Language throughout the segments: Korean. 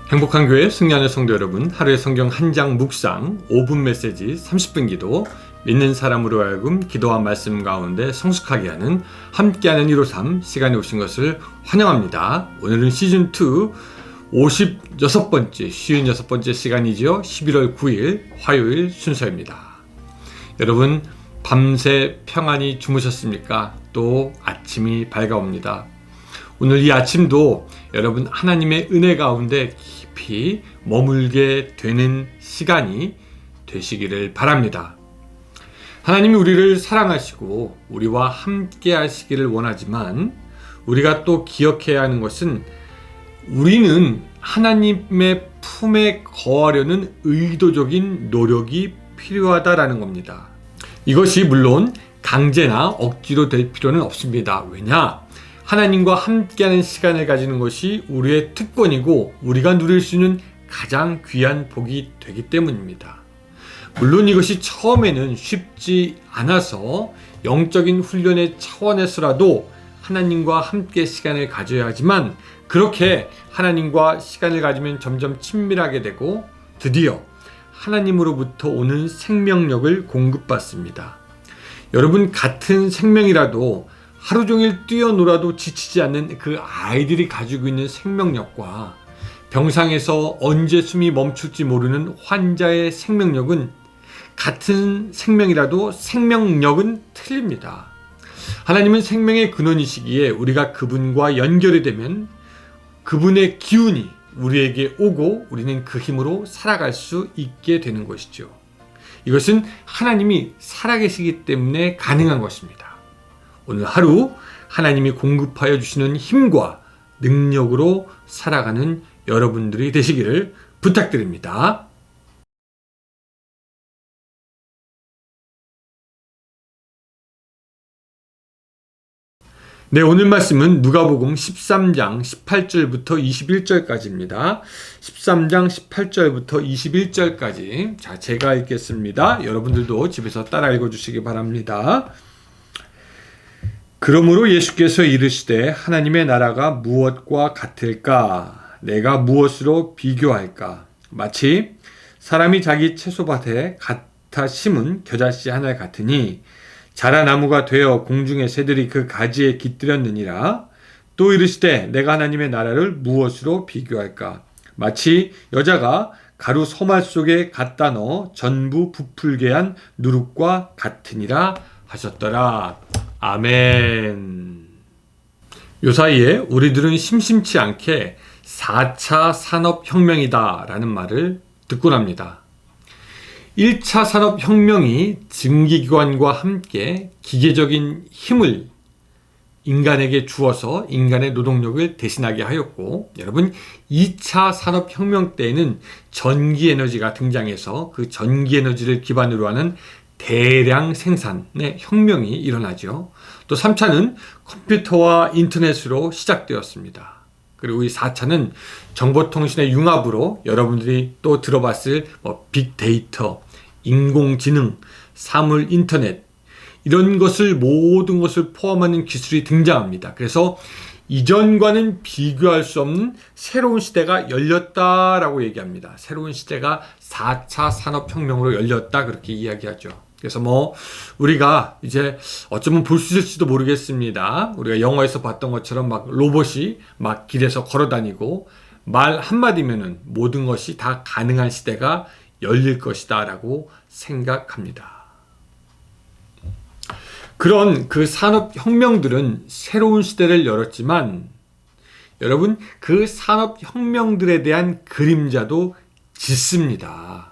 행복한 교회 승리하는 성도 여러분, 하루의 성경 한 장 묵상 5분 메시지 30분 기도, 믿는 사람으로 하여금 기도와 말씀 가운데 성숙하게 하는 함께하는 153 시간에 오신 것을 환영합니다. 오늘은 시즌2 56번째 56번째 시간이죠. 11월 9일 화요일 순서입니다. 여러분 밤새 평안히 주무셨습니까? 또 아침이 밝아옵니다. 오늘 이 아침도 여러분 하나님의 은혜 가운데 깊이 머물게 되는 시간이 되시기를 바랍니다. 하나님이 우리를 사랑하시고 우리와 함께 하시기를 원하지만 우리가 또 기억해야 하는 것은 우리는 하나님의 품에 거하려는 의도적인 노력이 필요하다라는 겁니다. 이것이 물론 강제나 억지로 될 필요는 없습니다. 왜냐? 하나님과 함께하는 시간을 가지는 것이 우리의 특권이고 우리가 누릴 수 있는 가장 귀한 복이 되기 때문입니다. 물론 이것이 처음에는 쉽지 않아서 영적인 훈련의 차원에서라도 하나님과 함께 시간을 가져야 하지만 그렇게 하나님과 시간을 가지면 점점 친밀하게 되고 드디어 하나님으로부터 오는 생명력을 공급받습니다. 여러분 같은 생명이라도 하루 종일 뛰어놀아도 지치지 않는 그 아이들이 가지고 있는 생명력과 병상에서 언제 숨이 멈출지 모르는 환자의 생명력은 같은 생명이라도 생명력은 틀립니다. 하나님은 생명의 근원이시기에 우리가 그분과 연결이 되면 그분의 기운이 우리에게 오고 우리는 그 힘으로 살아갈 수 있게 되는 것이죠. 이것은 하나님이 살아계시기 때문에 가능한 것입니다. 오늘 하루 하나님이 공급하여 주시는 힘과 능력으로 살아가는 여러분들이 되시기를 부탁드립니다. 네, 오늘 말씀은 누가복음 13장 18절부터 21절까지입니다. 13장 18절부터 21절까지. 자, 제가 읽겠습니다. 여러분들도 집에서 따라 읽어주시기 바랍니다. 그러므로 예수께서 이르시되 하나님의 나라가 무엇과 같을까? 내가 무엇으로 비교할까? 마치 사람이 자기 채소밭에 갖다 심은 겨자씨 하나 같으니 자라나무가 되어 공중의 새들이 그 가지에 깃들였느니라. 또 이르시되 내가 하나님의 나라를 무엇으로 비교할까? 마치 여자가 가루 소말 속에 갖다 넣어 전부 부풀게 한 누룩과 같으니라 하셨더라. 아멘. 요사이에 우리들은 심심치 않게 4차 산업혁명이다 라는 말을 듣곤 합니다. 1차 산업혁명이 증기기관과 함께 기계적인 힘을 인간에게 주어서 인간의 노동력을 대신하게 하였고, 여러분 2차 산업혁명 때에는 전기에너지가 등장해서 그 전기에너지를 기반으로 하는 대량 생산의 혁명이 일어나죠. 또 3차는 컴퓨터와 인터넷으로 시작되었습니다. 그리고 이 4차는 정보통신의 융합으로 여러분들이 또 들어봤을 빅데이터, 인공지능, 사물 인터넷 이런 것을 모든 것을 포함하는 기술이 등장합니다. 그래서 이전과는 비교할 수 없는 새로운 시대가 열렸다라고 얘기합니다. 새로운 시대가 4차 산업혁명으로 열렸다 그렇게 이야기하죠. 그래서 우리가 이제 어쩌면 볼 수 있을지도 모르겠습니다. 우리가 영화에서 봤던 것처럼 막 로봇이 막 길에서 걸어다니고 말 한마디면은 모든 것이 다 가능한 시대가 열릴 것이다 라고 생각합니다. 그런 그 산업혁명들은 새로운 시대를 열었지만 여러분 그 산업혁명들에 대한 그림자도 짙습니다.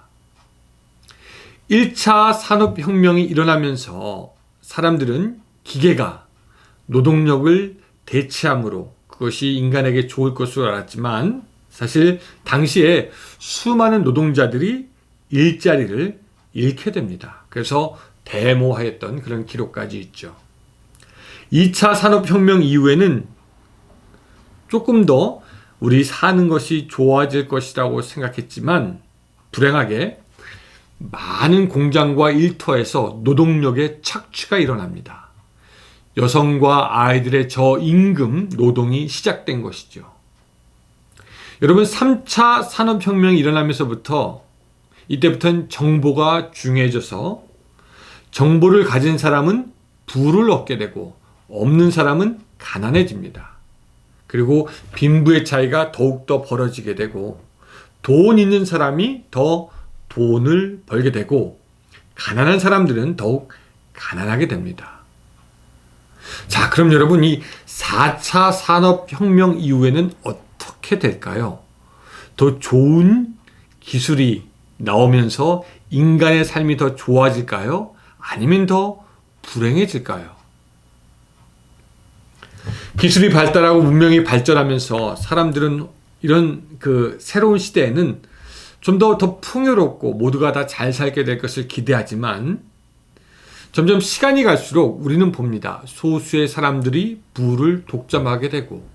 1차 산업혁명이 일어나면서 사람들은 기계가 노동력을 대체함으로 그것이 인간에게 좋을 것으로 알았지만 사실 당시에 수많은 노동자들이 일자리를 잃게 됩니다. 그래서 데모하였던 그런 기록까지 있죠. 2차 산업혁명 이후에는 조금 더 우리 사는 것이 좋아질 것이라고 생각했지만 불행하게 많은 공장과 일터에서 노동력의 착취가 일어납니다. 여성과 아이들의 저임금 노동이 시작된 것이죠. 여러분 3차 산업혁명이 일어나면서부터 이때부터는 정보가 중요해져서 정보를 가진 사람은 부를 얻게 되고 없는 사람은 가난해집니다. 그리고 빈부의 차이가 더욱더 벌어지게 되고 돈 있는 사람이 더 돈을 벌게 되고 가난한 사람들은 더욱 가난하게 됩니다. 자, 그럼 여러분 이 4차 산업혁명 이후에는 어떻게 될까요? 더 좋은 기술이 나오면서 인간의 삶이 더 좋아질까요? 아니면 더 불행해질까요? 기술이 발달하고 문명이 발전하면서 사람들은 이런 새로운 시대에는 좀 더 풍요롭고 모두가 다 잘 살게 될 것을 기대하지만 점점 시간이 갈수록 우리는 봅니다. 소수의 사람들이 부를 독점하게 되고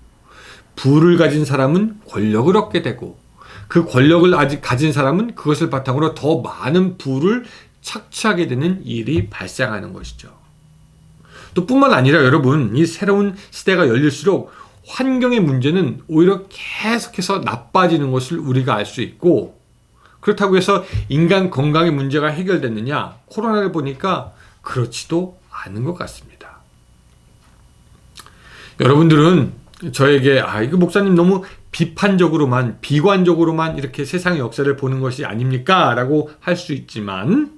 부를 가진 사람은 권력을 얻게 되고 그 권력을 아직 가진 사람은 그것을 바탕으로 더 많은 부를 착취하게 되는 일이 발생하는 것이죠. 또 뿐만 아니라 여러분, 이 새로운 시대가 열릴수록 환경의 문제는 오히려 계속해서 나빠지는 것을 우리가 알 수 있고, 그렇다고 해서 인간 건강의 문제가 해결됐느냐? 코로나를 보니까 그렇지도 않은 것 같습니다. 여러분들은 저에게 이거 목사님 너무 비판적으로만, 비관적으로만 이렇게 세상의 역사를 보는 것이 아닙니까? 라고 할 수 있지만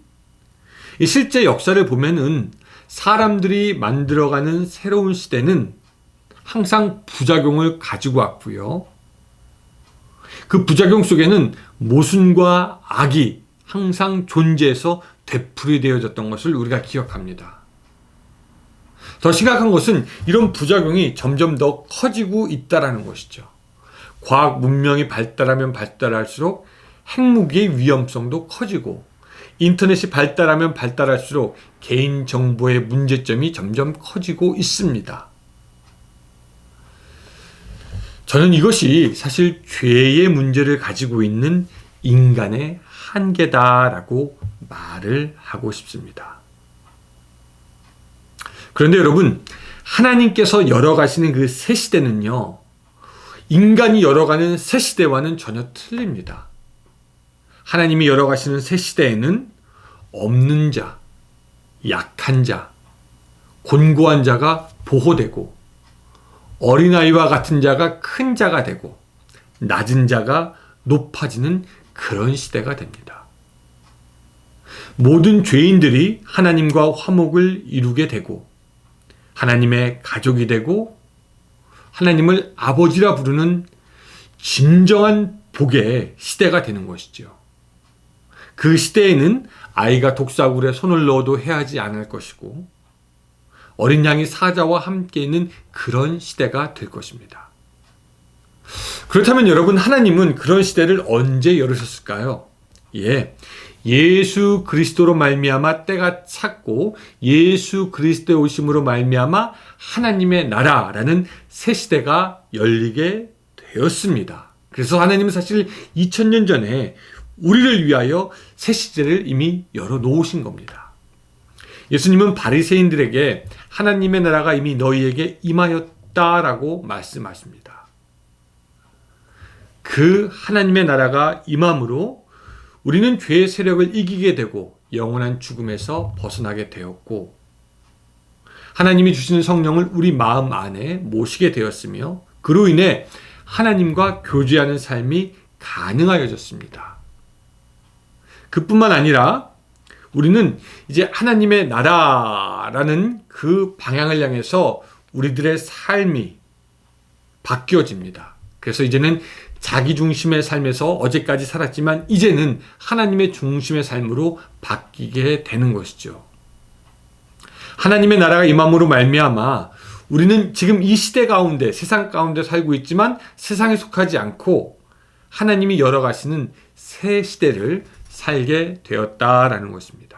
실제 역사를 보면은 사람들이 만들어가는 새로운 시대는 항상 부작용을 가지고 왔고요. 그 부작용 속에는 모순과 악이 항상 존재해서 되풀이되어졌던 것을 우리가 기억합니다. 더 심각한 것은 이런 부작용이 점점 더 커지고 있다는 것이죠. 과학 문명이 발달하면 발달할수록 핵무기의 위험성도 커지고 인터넷이 발달하면 발달할수록 개인정보의 문제점이 점점 커지고 있습니다. 저는 이것이 사실 죄의 문제를 가지고 있는 인간의 한계다라고 말을 하고 싶습니다. 그런데 여러분, 하나님께서 열어가시는 그 새 시대는요, 인간이 열어가는 새 시대와는 전혀 틀립니다. 하나님이 열어가시는 새 시대에는 없는 자, 약한 자, 곤고한 자가 보호되고 어린아이와 같은 자가 큰 자가 되고 낮은 자가 높아지는 그런 시대가 됩니다. 모든 죄인들이 하나님과 화목을 이루게 되고 하나님의 가족이 되고 하나님을 아버지라 부르는 진정한 복의 시대가 되는 것이죠. 그 시대에는 아이가 독사굴에 손을 넣어도 해하지 않을 것이고 어린 양이 사자와 함께 있는 그런 시대가 될 것입니다. 그렇다면 여러분, 하나님은 그런 시대를 언제 열으셨을까요? 예수 그리스도로 말미암아 때가 찼고 예수 그리스도의 오심으로 말미암아 하나님의 나라라는 새 시대가 열리게 되었습니다. 그래서 하나님은 사실 2000년 전에 우리를 위하여 새 시대를 이미 열어놓으신 겁니다. 예수님은 바리새인들에게 하나님의 나라가 이미 너희에게 임하였다라고 말씀하십니다. 그 하나님의 나라가 임함으로 우리는 죄의 세력을 이기게 되고 영원한 죽음에서 벗어나게 되었고 하나님이 주시는 성령을 우리 마음 안에 모시게 되었으며 그로 인해 하나님과 교제하는 삶이 가능하여졌습니다. 그뿐만 아니라 우리는 이제 하나님의 나라라는 그 방향을 향해서 우리들의 삶이 바뀌어집니다. 그래서 이제는 자기 중심의 삶에서 어제까지 살았지만 이제는 하나님의 중심의 삶으로 바뀌게 되는 것이죠. 하나님의 나라가 임함으로 말미암아 우리는 지금 이 시대 가운데, 세상 가운데 살고 있지만 세상에 속하지 않고 하나님이 열어가시는 새 시대를 살게 되었다라는 것입니다.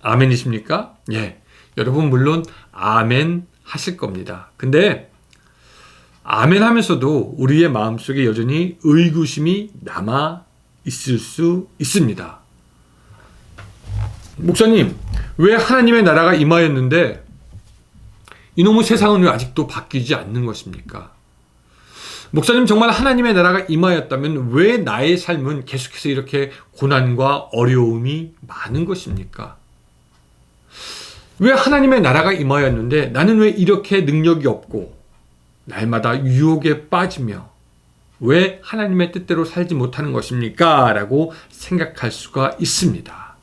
아멘이십니까? 예. 여러분 물론 아멘 하실 겁니다. 근데 아멘 하면서도 우리의 마음속에 여전히 의구심이 남아 있을 수 있습니다. 목사님, 왜 하나님의 나라가 임하였는데 이놈의 세상은 왜 아직도 바뀌지 않는 것입니까? 목사님, 정말 하나님의 나라가 임하였다면 왜 나의 삶은 계속해서 이렇게 고난과 어려움이 많은 것입니까? 왜 하나님의 나라가 임하였는데 나는 왜 이렇게 능력이 없고 날마다 유혹에 빠지며 왜 하나님의 뜻대로 살지 못하는 것입니까? 라고 생각할 수가 있습니다.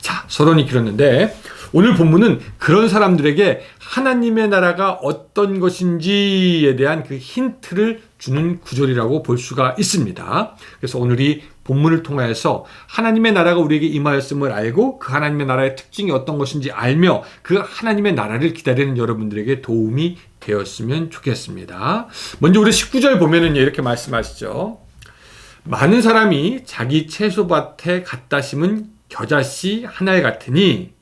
자, 서론이 길었는데 오늘 본문은 그런 사람들에게 하나님의 나라가 어떤 것인지에 대한 그 힌트를 주는 구절이라고 볼 수가 있습니다. 그래서 오늘 이 본문을 통하여서 하나님의 나라가 우리에게 임하였음을 알고 그 하나님의 나라의 특징이 어떤 것인지 알며 그 하나님의 나라를 기다리는 여러분들에게 도움이 되었으면 좋겠습니다. 먼저 우리 19절 보면은 이렇게 말씀하시죠. 많은 사람이 자기 채소밭에 갖다 심은 겨자씨 한 알 같으니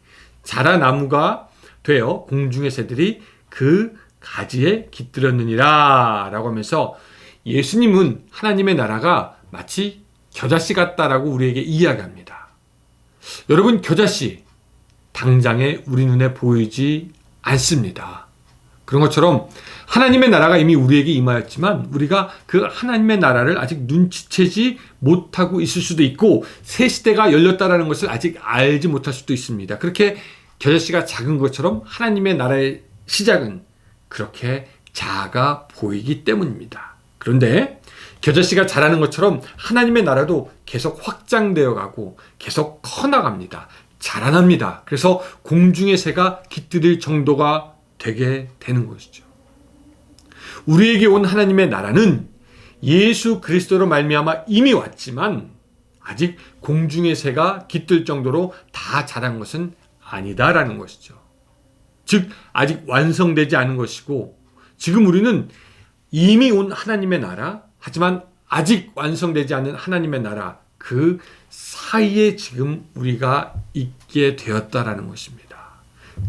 자라나무가 되어 공중의 새들이 그 가지에 깃들었느니라 라고 하면서 예수님은 하나님의 나라가 마치 겨자씨 같다라고 우리에게 이야기합니다. 여러분, 겨자씨 당장에 우리 눈에 보이지 않습니다. 그런 것처럼 하나님의 나라가 이미 우리에게 임하였지만 우리가 그 하나님의 나라를 아직 눈치채지 못하고 있을 수도 있고 새 시대가 열렸다는 것을 아직 알지 못할 수도 있습니다. 그렇게 겨자씨가 작은 것처럼 하나님의 나라의 시작은 그렇게 작아 보이기 때문입니다. 그런데 겨자씨가 자라는 것처럼 하나님의 나라도 계속 확장되어 가고 계속 커나갑니다. 자라납니다. 그래서 공중의 새가 깃들일 정도가 되게 되는 것이죠. 우리에게 온 하나님의 나라는 예수 그리스도로 말미암아 이미 왔지만 아직 공중의 새가 깃들 정도로 다 자란 것은 아니다라는 것이죠. 즉 아직 완성되지 않은 것이고 지금 우리는 이미 온 하나님의 나라, 하지만 아직 완성되지 않은 하나님의 나라, 그 사이에 지금 우리가 있게 되었다라는 것입니다.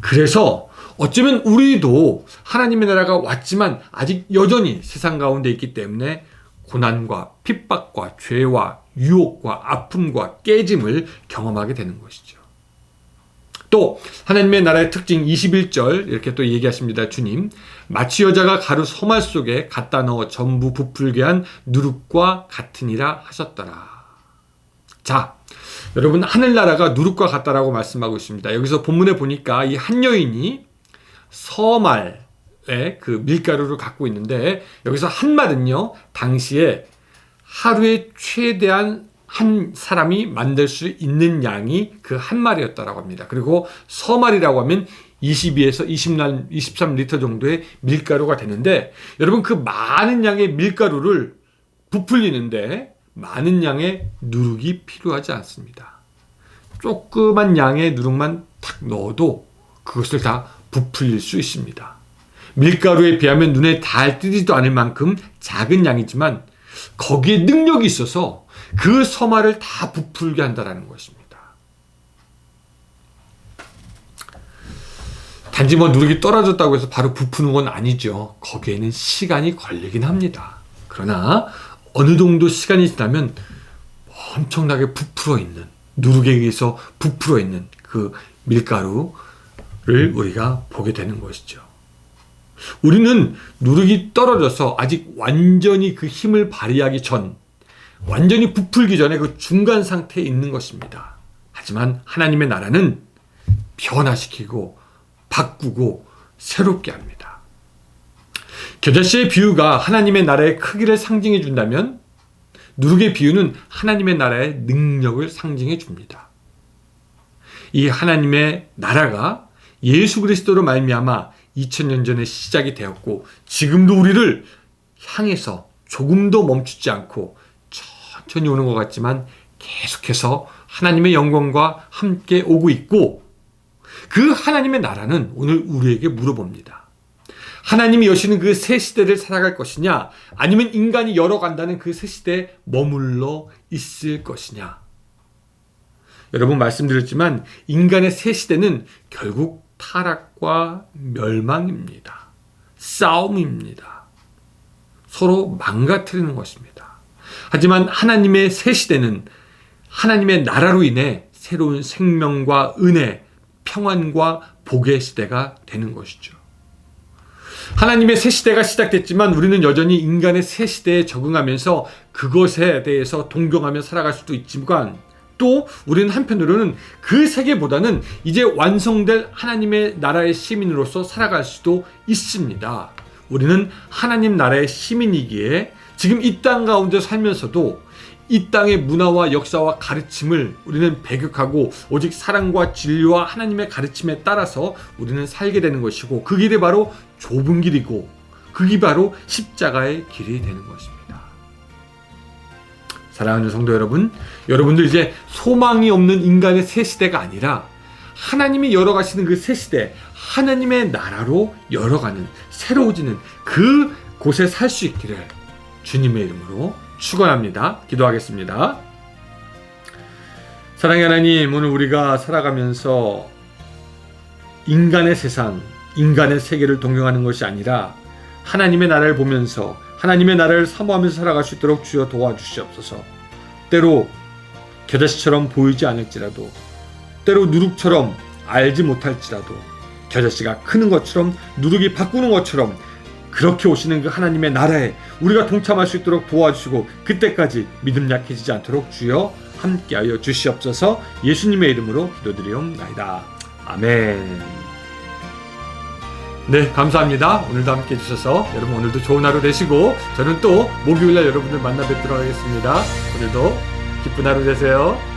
그래서 어쩌면 우리도 하나님의 나라가 왔지만 아직 여전히 세상 가운데 있기 때문에 고난과 핍박과 죄와 유혹과 아픔과 깨짐을 경험하게 되는 것이죠. 또 하나님의 나라의 특징 21절 이렇게 또 얘기하십니다. 주님, 마치 여자가 가루 소말 속에 갖다 넣어 전부 부풀게 한 누룩과 같으니라 하셨더라. 자, 여러분, 하늘나라가 누룩과 같다라고 말씀하고 있습니다. 여기서 본문에 보니까 이 한 여인이 서말의 그 밀가루를 갖고 있는데 여기서 한 말은요, 당시에 하루에 최대한 한 사람이 만들 수 있는 양이 그 한 말이었다라고 합니다. 그리고 서말이라고 하면 22에서 23리터 정도의 밀가루가 되는데 여러분, 그 많은 양의 밀가루를 부풀리는데 많은 양의 누룩이 필요하지 않습니다. 조그만 양의 누룩만 탁 넣어도 그것을 다 부풀릴 수 있습니다. 밀가루에 비하면 눈에 잘 띄지도 않을 만큼 작은 양이지만 거기에 능력이 있어서 그 서말을 다 부풀게 한다는 것입니다. 단지 누룩이 떨어졌다고 해서 바로 부푸는 건 아니죠. 거기에는 시간이 걸리긴 합니다. 그러나 어느 정도 시간이 지나면 엄청나게 부풀어 있는, 누룩에 의해서 부풀어 있는 그 밀가루를 우리가 보게 되는 것이죠. 우리는 누룩이 떨어져서 아직 완전히 그 힘을 발휘하기 전, 완전히 부풀기 전에 그 중간 상태에 있는 것입니다. 하지만 하나님의 나라는 변화시키고 바꾸고 새롭게 합니다. 겨자씨의 비유가 하나님의 나라의 크기를 상징해 준다면 누룩의 비유는 하나님의 나라의 능력을 상징해 줍니다. 이 하나님의 나라가 예수 그리스도로 말미암아 2000년 전에 시작이 되었고 지금도 우리를 향해서 조금도 멈추지 않고 천천히 오는 것 같지만 계속해서 하나님의 영광과 함께 오고 있고, 그 하나님의 나라는 오늘 우리에게 물어봅니다. 하나님이 여시는 그 새 시대를 살아갈 것이냐, 아니면 인간이 열어간다는 그 새 시대에 머물러 있을 것이냐. 여러분, 말씀드렸지만 인간의 새 시대는 결국 타락과 멸망입니다. 싸움입니다. 서로 망가뜨리는 것입니다. 하지만 하나님의 새 시대는 하나님의 나라로 인해 새로운 생명과 은혜, 평안과 복의 시대가 되는 것이죠. 하나님의 새 시대가 시작됐지만 우리는 여전히 인간의 새 시대에 적응하면서 그것에 대해서 동경하며 살아갈 수도 있지만 또 우리는 한편으로는 그 세계보다는 이제 완성될 하나님의 나라의 시민으로서 살아갈 수도 있습니다. 우리는 하나님 나라의 시민이기에 지금 이 땅 가운데 살면서도 이 땅의 문화와 역사와 가르침을 우리는 배격하고 오직 사랑과 진리와 하나님의 가르침에 따라서 우리는 살게 되는 것이고 그 길이 바로 좁은 길이고 그 길이 바로 십자가의 길이 되는 것입니다. 사랑하는 성도 여러분, 여러분들 이제 소망이 없는 인간의 새 시대가 아니라 하나님이 열어가시는 그 새 시대, 하나님의 나라로 열어가는 새로워지는 그 곳에 살 수 있기를 주님의 이름으로 축원합니다. 기도하겠습니다. 사랑의 하나님, 오늘 우리가 살아가면서 인간의 세상, 인간의 세계를 동경하는 것이 아니라 하나님의 나라를 보면서 하나님의 나라를 사모하면서 살아갈 수 있도록 주여 도와주시옵소서. 때로 겨자씨처럼 보이지 않을지라도, 때로 누룩처럼 알지 못할지라도, 겨자씨가 크는 것처럼 누룩이 바꾸는 것처럼 그렇게 오시는 그 하나님의 나라에 우리가 동참할 수 있도록 도와주시고 그때까지 믿음 약해지지 않도록 주여 함께하여 주시옵소서. 예수님의 이름으로 기도드리옵나이다. 아멘. 네, 감사합니다. 오늘도 함께 해주셔서 여러분 오늘도 좋은 하루 되시고 저는 또 목요일날 여러분들 만나 뵙도록 하겠습니다. 오늘도 기쁜 하루 되세요.